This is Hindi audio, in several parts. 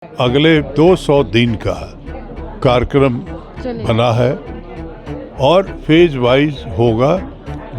अगले 200 दिन का कार्यक्रम बना है और फेज वाइज होगा।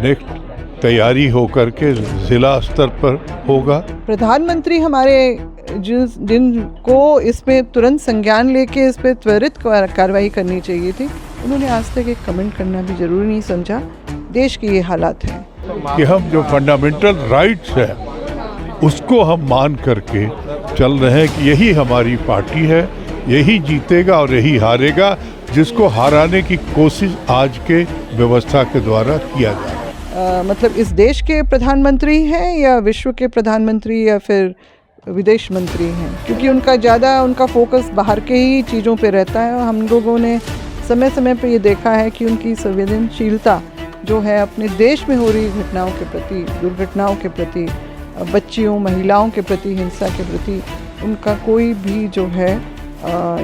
नेक्स्ट तैयारी होकर के जिला स्तर पर होगा। प्रधानमंत्री हमारे जिनको इस पे तुरंत संज्ञान लेके इस पे त्वरित कार्रवाई करनी चाहिए थी, उन्होंने आज तक एक कमेंट करना भी जरूरी नहीं समझा। देश की ये हालात है कि हम जो फंडामेंटल राइट्स है उसको हम मान करके चल रहे हैं कि यही हमारी पार्टी है, यही जीतेगा और यही हारेगा, जिसको हराने की कोशिश आज के व्यवस्था के द्वारा किया जाए। मतलब इस देश के प्रधानमंत्री हैं या विश्व के प्रधानमंत्री या फिर विदेश मंत्री हैं, क्योंकि उनका फोकस बाहर के ही चीज़ों पे रहता है। और हम लोगों ने समय समय पे ये देखा है कि उनकी संवेदनशीलता जो है अपने देश में हो रही घटनाओं के प्रति, दुर्घटनाओं के प्रति, बच्चियों महिलाओं के प्रति, हिंसा के प्रति उनका कोई भी जो है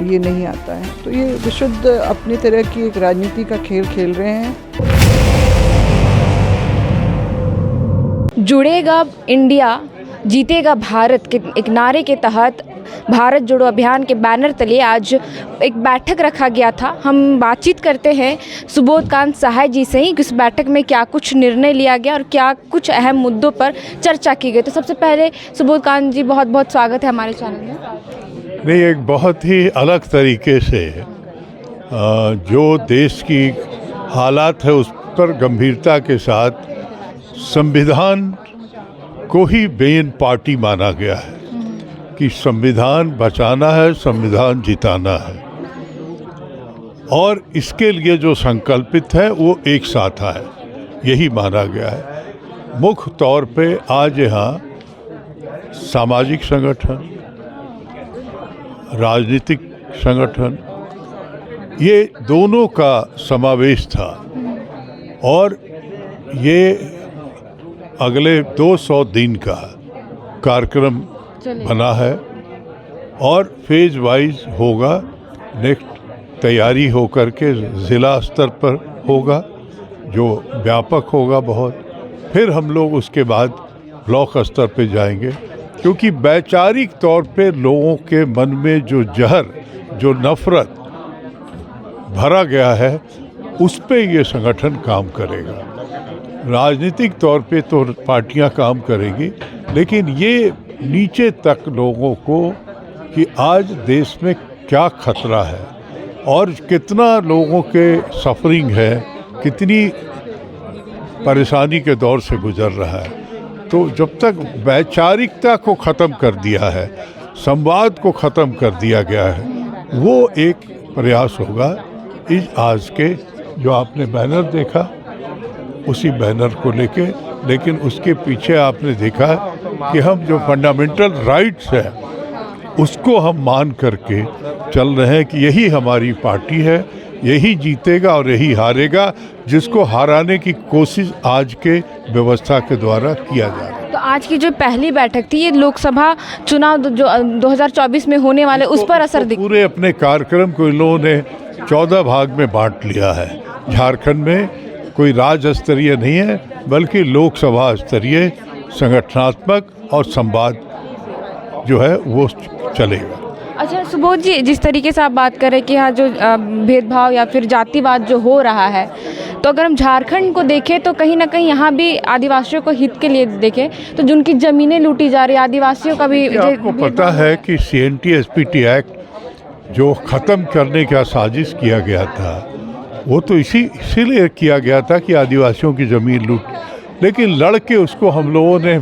ये नहीं आता है। तो ये विशुद्ध अपनी तरह की एक राजनीति का खेल खेल रहे हैं। जुड़ेगा इंडिया जीतेगा भारत के एक नारे के तहत भारत जोड़ो अभियान के बैनर तले आज एक बैठक रखा गया था। हम बातचीत करते हैं सुबोधकांत सहाय जी से ही कि उस बैठक में क्या कुछ निर्णय लिया गया और क्या कुछ अहम मुद्दों पर चर्चा की गई। तो सबसे पहले सुबोधकांत जी बहुत बहुत स्वागत है हमारे चैनल में। नहीं, एक बहुत ही अलग तरीके से जो देश की हालात है उस पर गंभीरता के साथ संविधान को ही मेन पार्टी माना गया है कि संविधान बचाना है, संविधान जिताना है, और इसके लिए जो संकल्पित है वो एक साथ है, यही माना गया है। मुख्य तौर पे आज यहाँ सामाजिक संगठन, राजनीतिक संगठन, ये दोनों का समावेश था और ये अगले 200 दिन का कार्यक्रम बना है और फेज वाइज होगा। नेक्स्ट तैयारी होकर के जिला स्तर पर होगा जो व्यापक होगा बहुत। फिर हम लोग उसके बाद ब्लॉक स्तर पे जाएंगे, क्योंकि वैचारिक तौर पे लोगों के मन में जो जहर, जो नफरत भरा गया है उस पे ये संगठन काम करेगा। राजनीतिक तौर पे तो पार्टियां काम करेंगी, लेकिन ये नीचे तक लोगों को कि आज देश में क्या खतरा है और कितना लोगों के सफरिंग है, कितनी परेशानी के दौर से गुजर रहा है। तो जब तक वैचारिकता को ख़त्म कर दिया है, संवाद को ख़त्म कर दिया गया है, वो एक प्रयास होगा। इस आज के जो आपने बैनर देखा उसी बैनर को लेके, लेकिन उसके पीछे आपने देखा कि हम जो फंडामेंटल राइट्स है उसको हम मान करके चल रहे हैं कि यही हमारी पार्टी है, यही जीतेगा और यही हारेगा, जिसको हराने की कोशिश आज के व्यवस्था के द्वारा किया जा रहा है। तो आज की जो पहली बैठक थी, ये लोकसभा चुनाव जो 2024 में होने वाले उस पर असर दिख। पूरे अपने कार्यक्रम को इन लोगों ने 14 भाग में बांट लिया है। झारखंड में कोई राज्य स्तरीय नहीं है, बल्कि लोकसभा स्तरीय संगठनात्मक और संवाद जो है वो चलेगा। अच्छा सुबोध जी, जिस तरीके से आप बात करें कि यहाँ जो भेदभाव या फिर जातिवाद जो हो रहा है, तो अगर हम झारखंड को देखें तो कहीं ना कहीं यहाँ भी आदिवासियों को हित के लिए देखें तो जिनकी ज़मीनें लूटी जा रही है, आदिवासियों का भी। आपको पता है कि CNT-SPT एक्ट जो ख़त्म करने का साजिश किया गया था, वो तो इसीलिए किया गया था कि आदिवासियों की ज़मीन लूट, लेकिन लड़के उसको हम लोगों ने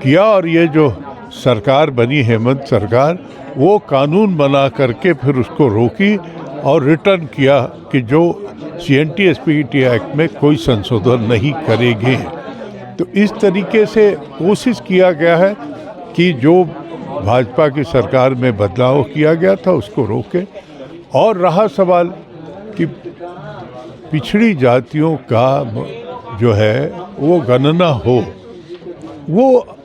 किया और ये जो सरकार बनी हेमंत सरकार, वो कानून बना करके फिर उसको रोकी और रिटर्न किया कि जो CNT-SPT एक्ट में कोई संशोधन नहीं करेंगे। तो इस तरीके से कोशिश किया गया है कि जो भाजपा की सरकार में बदलाव किया गया था उसको रोके। और रहा सवाल कि पिछड़ी जातियों का जो है वो गणना हो, वो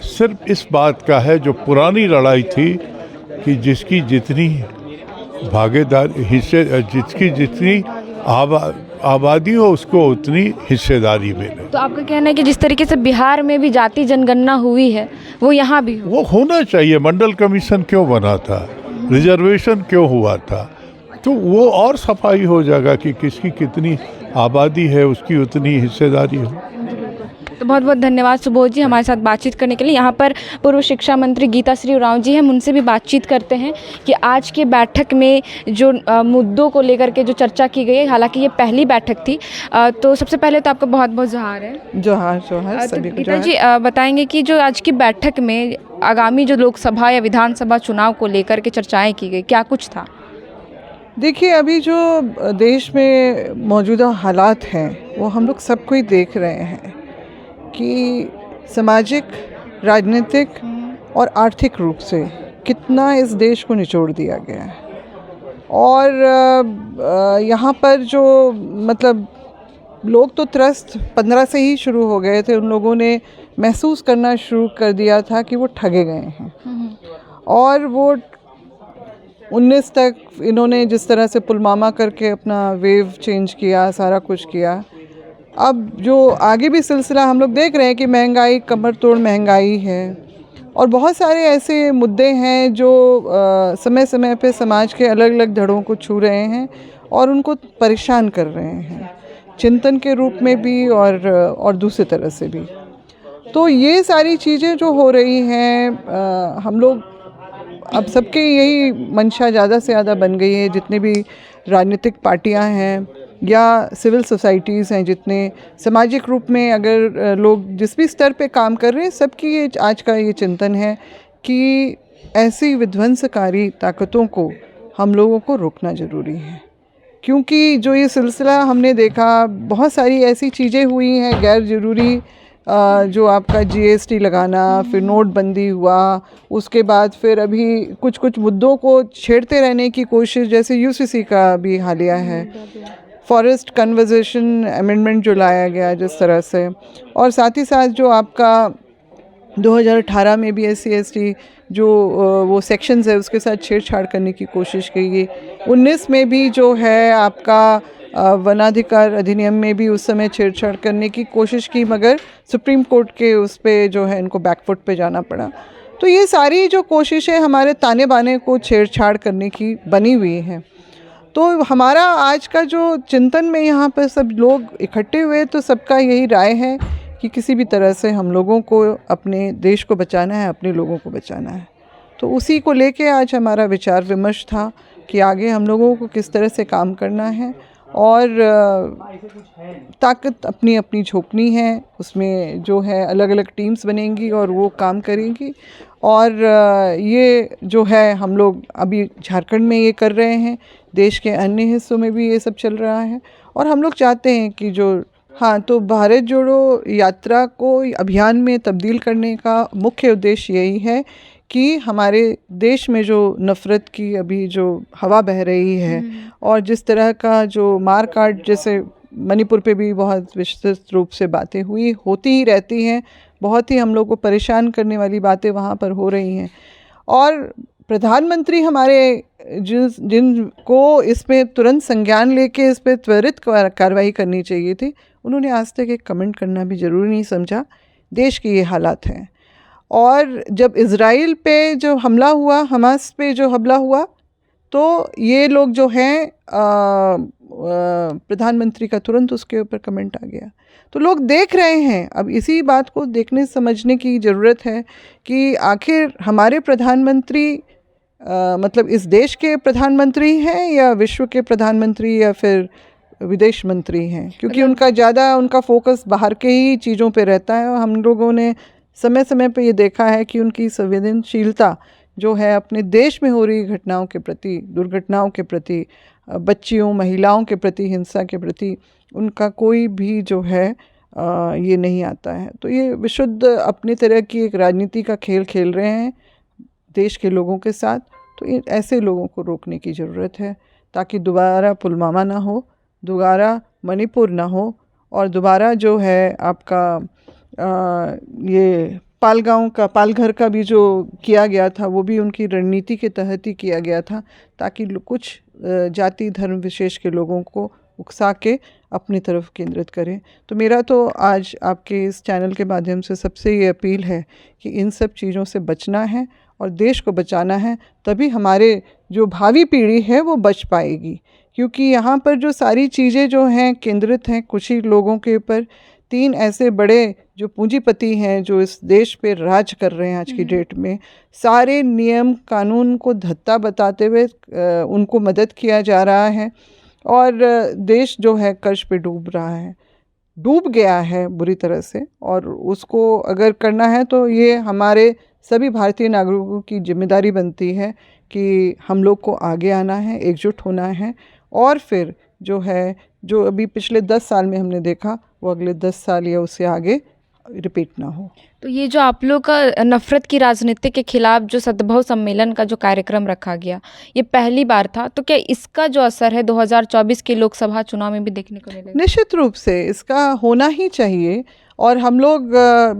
सिर्फ इस बात का है जो पुरानी लड़ाई थी कि जिसकी जितनी भागीदारी हिस्से, जिसकी जितनी आबादी हो उसको उतनी हिस्सेदारी मिले। तो आपका कहना है कि जिस तरीके से बिहार में भी जाति जनगणना हुई है वो यहाँ भी वो होना चाहिए। मंडल कमीशन क्यों बना था? रिजर्वेशन क्यों हुआ था, तो वो और सफाई हो जाएगा कि किसकी कितनी आबादी है, उसकी उतनी हिस्सेदारी हो। तो बहुत बहुत धन्यवाद सुबोध जी हमारे साथ बातचीत करने के लिए। यहाँ पर पूर्व शिक्षा मंत्री गीता श्री उरांव जी हैं, हम उनसे भी बातचीत करते हैं कि आज की बैठक में जो मुद्दों को लेकर के जो चर्चा की गई है, हालांकि ये पहली बैठक थी, तो सबसे पहले तो आपका बहुत बहुत जोहार है। जोहार जोहार तो सभी को गीता जोहार। जी बताएंगे कि जो आज की बैठक में आगामी जो लोकसभा या विधानसभा चुनाव को लेकर के चर्चाएँ की गई, क्या कुछ था? देखिए, अभी जो देश में मौजूदा हालात हैं वो हम लोग सब कोई देख रहे हैं कि सामाजिक, राजनीतिक और आर्थिक रूप से कितना इस देश को निचोड़ दिया गया है। और यहाँ पर जो मतलब लोग तो त्रस्त 15 से ही शुरू हो गए थे, उन लोगों ने महसूस करना शुरू कर दिया था कि वो ठगे गए हैं। और वो 19 तक इन्होंने जिस तरह से पुलवामा करके अपना वेव चेंज किया, सारा कुछ किया, अब जो आगे भी सिलसिला हम लोग देख रहे हैं कि महंगाई, कमर तोड़ महंगाई है और बहुत सारे ऐसे मुद्दे हैं जो समय समय पे समाज के अलग अलग धड़ों को छू रहे हैं और उनको परेशान कर रहे हैं, चिंतन के रूप में भी और दूसरी तरह से भी। तो ये सारी चीज़ें जो हो रही हैं, हम लोग अब सबके यही मंशा ज़्यादा से ज़्यादा बन गई है, जितने भी राजनीतिक पार्टियां हैं या सिविल सोसाइटीज़ हैं, जितने सामाजिक रूप में अगर लोग जिस भी स्तर पे काम कर रहे हैं, सबकी ये आज का ये चिंतन है कि ऐसी विध्वंसकारी ताकतों को हम लोगों को रोकना ज़रूरी है। क्योंकि जो ये सिलसिला हमने देखा, बहुत सारी ऐसी चीज़ें हुई हैं गैर ज़रूरी, जो आपका GST लगाना, फिर नोटबंदी हुआ, उसके बाद फिर अभी कुछ कुछ मुद्दों को छेड़ते रहने की कोशिश, जैसे UCC का भी हालिया है, फॉरेस्ट कन्वर्जेशन अमेंडमेंट जो लाया गया जिस तरह से, और साथ ही साथ जो आपका 2018 में भी SC/ST जो वो सेक्शंस है उसके साथ छेड़छाड़ करने की कोशिश की गई। 19 में भी जो है आपका वनाधिकार अधिनियम में भी उस समय छेड़छाड़ करने की कोशिश की, मगर सुप्रीम कोर्ट के उस पे जो है इनको बैकफुट पे जाना पड़ा। तो ये सारी जो कोशिशें हमारे ताने बाने को छेड़छाड़ करने की बनी हुई हैं। तो हमारा आज का जो चिंतन में यहाँ पर सब लोग इकट्ठे हुए, तो सबका यही राय है कि किसी भी तरह से हम लोगों को अपने देश को बचाना है, अपने लोगों को बचाना है। तो उसी को लेके आज हमारा विचार विमर्श था कि आगे हम लोगों को किस तरह से काम करना है, और ताकत अपनी अपनी झोंकनी है, उसमें जो है अलग अलग टीम्स बनेंगी और वो काम करेंगी। और ये जो है हम लोग अभी झारखंड में ये कर रहे हैं, देश के अन्य हिस्सों में भी ये सब चल रहा है। और हम लोग चाहते हैं कि तो भारत जोड़ो यात्रा को अभियान में तब्दील करने का मुख्य उद्देश्य यही है कि हमारे देश में जो नफ़रत की अभी जो हवा बह रही है, और जिस तरह का जो मार काट, जैसे मणिपुर पे भी बहुत विस्तृत रूप से बातें होती ही रहती हैं, बहुत ही हम लोग को परेशान करने वाली बातें वहाँ पर हो रही हैं। और प्रधानमंत्री हमारे जिनको इस पे तुरंत संज्ञान लेके इस पे त्वरित कार्रवाई करनी चाहिए थी, उन्होंने आज तक एक कमेंट करना भी ज़रूरी नहीं समझा। देश के ये हालात हैं। और जब इज़राइल पे जो हमला हुआ, हमास पे जो हमला हुआ, तो ये लोग जो हैं प्रधानमंत्री का तुरंत उसके ऊपर कमेंट आ गया। तो लोग देख रहे हैं, अब इसी बात को देखने समझने की ज़रूरत है कि आखिर हमारे प्रधानमंत्री मतलब इस देश के प्रधानमंत्री हैं या विश्व के प्रधानमंत्री या फिर विदेश मंत्री हैं, क्योंकि उनका फोकस बाहर के ही चीज़ों पे रहता है। और हम लोगों ने समय समय पे ये देखा है कि उनकी संवेदनशीलता जो है अपने देश में हो रही घटनाओं के प्रति, दुर्घटनाओं के प्रति, बच्चियों, महिलाओं के प्रति, हिंसा के प्रति, उनका कोई भी जो है ये नहीं आता है। तो ये विशुद्ध अपनी तरह की एक राजनीति का खेल खेल रहे हैं देश के लोगों के साथ। तो ऐसे लोगों को रोकने की ज़रूरत है, ताकि दोबारा पुलवामा ना हो, दोबारा मणिपुर ना हो, और दोबारा जो है आपका ये पालघर का भी जो किया गया था, वो भी उनकी रणनीति के तहत ही किया गया था, ताकि कुछ जाति धर्म विशेष के लोगों को उकसा के अपनी तरफ केंद्रित करें। तो मेरा तो आज आपके इस चैनल के माध्यम से सबसे ये अपील है कि इन सब चीज़ों से बचना है और देश को बचाना है, तभी हमारे जो भावी पीढ़ी है वो बच पाएगी। क्योंकि यहाँ पर जो सारी चीज़ें जो हैं केंद्रित हैं कुछ ही लोगों के ऊपर। 3 ऐसे बड़े जो पूंजीपति हैं जो इस देश पे राज कर रहे हैं आज की डेट में, सारे नियम कानून को धत्ता बताते हुए उनको मदद किया जा रहा है और देश जो है कर्ज पे डूब रहा है, डूब गया है बुरी तरह से। और उसको अगर करना है तो ये हमारे सभी भारतीय नागरिकों की जिम्मेदारी बनती है कि हम लोग को आगे आना है, एकजुट होना है और फिर जो है जो अभी पिछले 10 साल में हमने देखा वो अगले 10 साल या उससे आगे रिपीट ना हो। तो ये जो आप लोग का नफ़रत की राजनीति के खिलाफ जो सद्भाव सम्मेलन का जो कार्यक्रम रखा गया, ये पहली बार था, तो क्या इसका जो असर है 2024 के लोकसभा चुनाव में भी देखने को मिलेगा? निश्चित रूप से इसका होना ही चाहिए। और हम लोग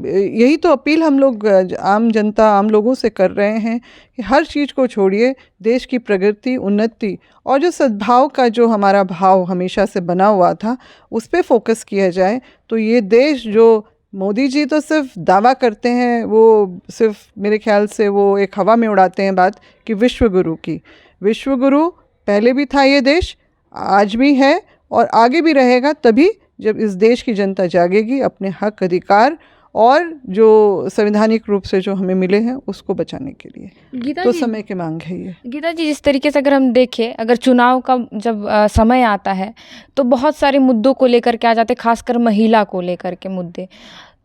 यही तो अपील हम लोग आम जनता आम लोगों से कर रहे हैं कि हर चीज़ को छोड़िए, देश की प्रगति उन्नति और जो सद्भाव का जो हमारा भाव हमेशा से बना हुआ था उस पर फोकस किया जाए। तो ये देश जो मोदी जी तो सिर्फ दावा करते हैं, वो सिर्फ मेरे ख्याल से वो एक हवा में उड़ाते हैं बात कि विश्व गुरु की। विश्व गुरु पहले भी था ये देश, आज भी है और आगे भी रहेगा, तभी जब इस देश की जनता जागेगी अपने हक अधिकार और जो संवैधानिक रूप से जो हमें मिले हैं उसको बचाने के लिए। गीता तो जी, समय की मांग है ये। गीता जी, जिस तरीके से अगर हम देखें, अगर चुनाव का जब समय आता है तो बहुत सारे मुद्दों को लेकर के आ जाते हैं, खासकर महिला को लेकर के मुद्दे,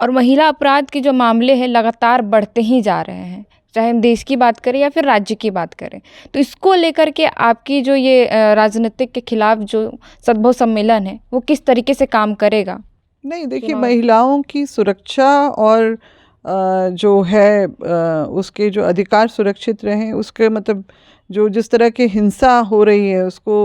और महिला अपराध के जो मामले हैं लगातार बढ़ते ही जा रहे हैं, चाहे हम देश की बात करें या फिर राज्य की बात करें। तो इसको लेकर के आपकी जो ये राजनीतिक के खिलाफ जो सद्भाव सम्मेलन है वो किस तरीके से काम करेगा? नहीं, देखिए, महिलाओं की सुरक्षा और जो है उसके जो अधिकार सुरक्षित रहें, उसके मतलब जो जिस तरह की हिंसा हो रही है उसको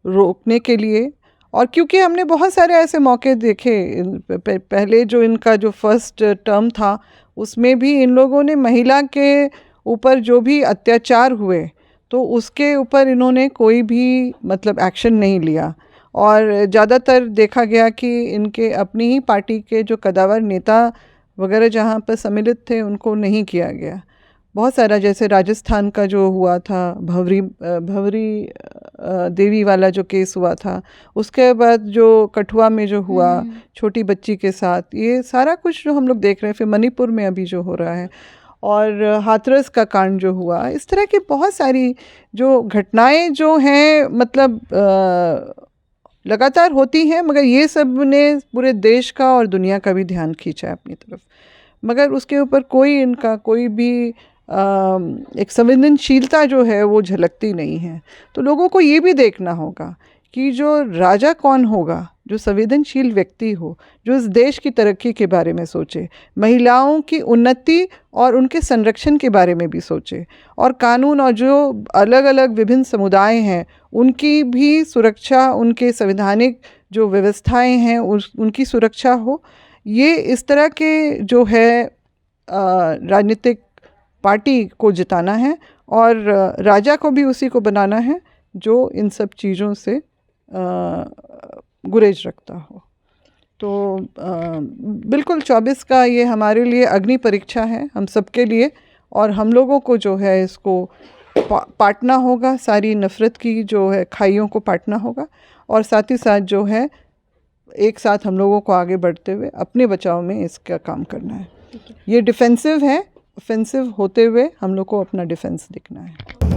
रोकने के लिए। और क्योंकि हमने बहुत सारे ऐसे मौके देखे, पहले जो इनका जो फर्स्ट टर्म था उसमें भी इन लोगों ने महिला के ऊपर जो भी अत्याचार हुए तो उसके ऊपर इन्होंने कोई भी मतलब एक्शन नहीं लिया। और ज़्यादातर देखा गया कि इनके अपनी ही पार्टी के जो कदावर नेता वगैरह जहाँ पर सम्मिलित थे उनको नहीं किया गया। बहुत सारा, जैसे राजस्थान का जो हुआ था भवरी देवी वाला जो केस हुआ था, उसके बाद जो कठुआ में जो हुआ छोटी बच्ची के साथ, ये सारा कुछ जो हम लोग देख रहे हैं, फिर मणिपुर में अभी जो हो रहा है और हाथरस का कांड जो हुआ, इस तरह की बहुत सारी जो घटनाएं जो हैं मतलब लगातार होती हैं। मगर ये सब ने पूरे देश का और दुनिया का भी ध्यान खींचा है अपनी तरफ, मगर उसके ऊपर कोई इनका कोई भी एक संवेदनशीलता जो है वो झलकती नहीं है। तो लोगों को ये भी देखना होगा कि जो राजा कौन होगा, जो संवेदनशील व्यक्ति हो, जो इस देश की तरक्की के बारे में सोचे, महिलाओं की उन्नति और उनके संरक्षण के बारे में भी सोचे, और कानून और जो अलग अलग विभिन्न समुदाय हैं उनकी भी सुरक्षा, उनके संवैधानिक जो व्यवस्थाएं हैं उनकी सुरक्षा हो। ये इस तरह के जो है राजनीतिक पार्टी को जिताना है और राजा को भी उसी को बनाना है जो इन सब चीज़ों से गुरेज रखता हो। तो बिल्कुल 24 का ये हमारे लिए अग्नि परीक्षा है, हम सबके लिए, और हम लोगों को जो है इसको पाटना होगा, सारी नफ़रत की जो है खाइयों को पाटना होगा, और साथ ही साथ जो है एक साथ हम लोगों को आगे बढ़ते हुए अपने बचाव में इसका काम करना है। ये डिफेंसिव है, ऑफेंसिव होते हुए हम लोग को अपना डिफेंस दिखना है।